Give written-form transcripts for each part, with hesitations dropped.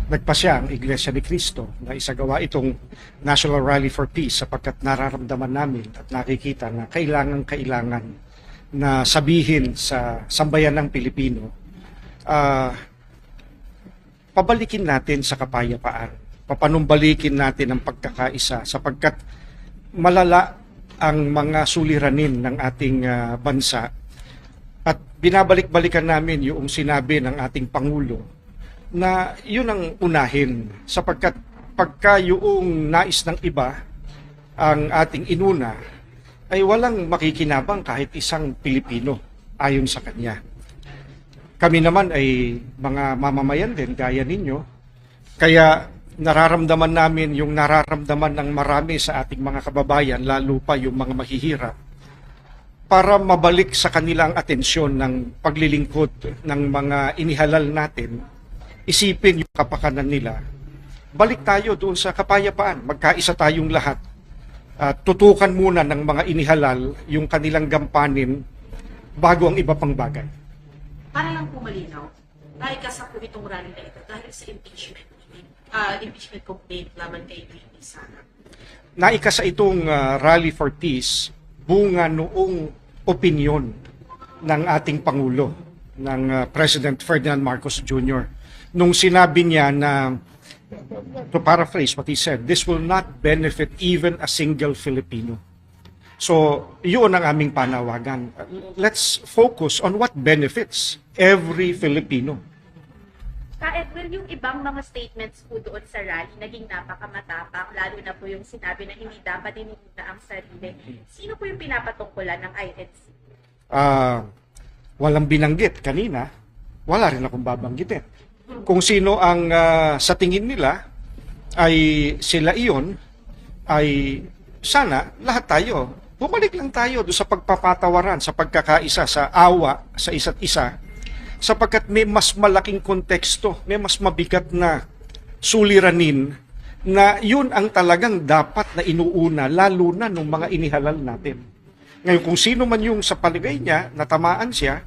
nagpasya ang Iglesia ni Cristo na isagawa itong National Rally for Peace sapagkat nararamdaman namin at nakikita na kailangan na sabihin sa sambayan ng Pilipino, pabalikin natin sa kapayapaan, papanumbalikin natin ang pagkakaisa sapagkat malala ang mga suliranin ng ating bansa at binabalik-balikan namin yung sinabi ng ating Pangulo na yun ang unahin sapagkat pagka yung nais ng iba ang ating inuna ay walang makikinabang kahit isang Pilipino ayon sa kanya. Kami naman ay mga mamamayan din gaya ninyo, kaya nararamdaman namin yung nararamdaman ng marami sa ating mga kababayan, lalo pa yung mga mahihirap, para mabalik sa kanilang atensyon ng paglilingkod ng mga inihalal natin, isipin yung kapakanan nila. Balik tayo doon sa kapayapaan, magkaisa tayong lahat. Tutukan muna ng mga inihalal yung kanilang gampanin bago ang iba pang bagay. Para lang po malinaw, naikasa po itong rally na ito dahil sa impeachment complaint laban kay VP Sara. Naikasa itong Rally for Peace bunga noong opinyon ng ating Pangulo, ng President Ferdinand Marcos Jr. Nung sinabi niya na, to paraphrase what he said, this will not benefit even a single Filipino. So, yun ang aming panawagan. Let's focus on what benefits every Filipino. Ka-Edwin, yung ibang mga statements po doon sa rally, naging napakamatapang, lalo na po yung sinabi na hindi dapat inuna ang sarili. Sino po yung pinapatungkulan ng INC? Walang binanggit kanina, wala rin akong babanggitin. Kung sino ang sa tingin nila ay sila iyon, ay sana lahat tayo, bumalik lang tayo doon sa pagpapatawaran, sa pagkakaisa, sa awa sa isa't isa, sapagkat may mas malaking konteksto, may mas mabigat na suliranin na yun ang talagang dapat na inuuna, lalo na nung mga inihalal natin. Ngayon, kung sino man yung sa paligay niya, natamaan siya,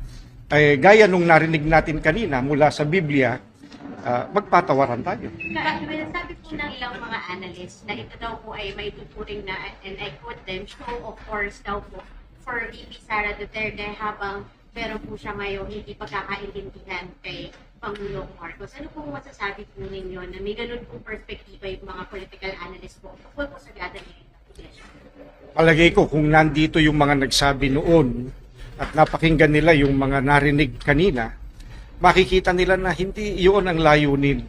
gaya nung narinig natin kanina mula sa Biblia, magpatawaran tayo. Sabi po ng ilang mga analysts na ito daw po ay may tuturing na, and I quote them, show of force daw po for VP Sara Duterte habang meron po siya ngayong hindi pagkakaintindihan kay Pangulong Marcos. Ano po masasabi po ninyo na may ganun pong perspektiba yung mga political analysts po kung po sagada niyo yung Iglesia? Palagay ko kung nandito yung mga nagsabi noon at napakinggan nila yung mga narinig kanina, makikita nila na hindi iyon ang layunin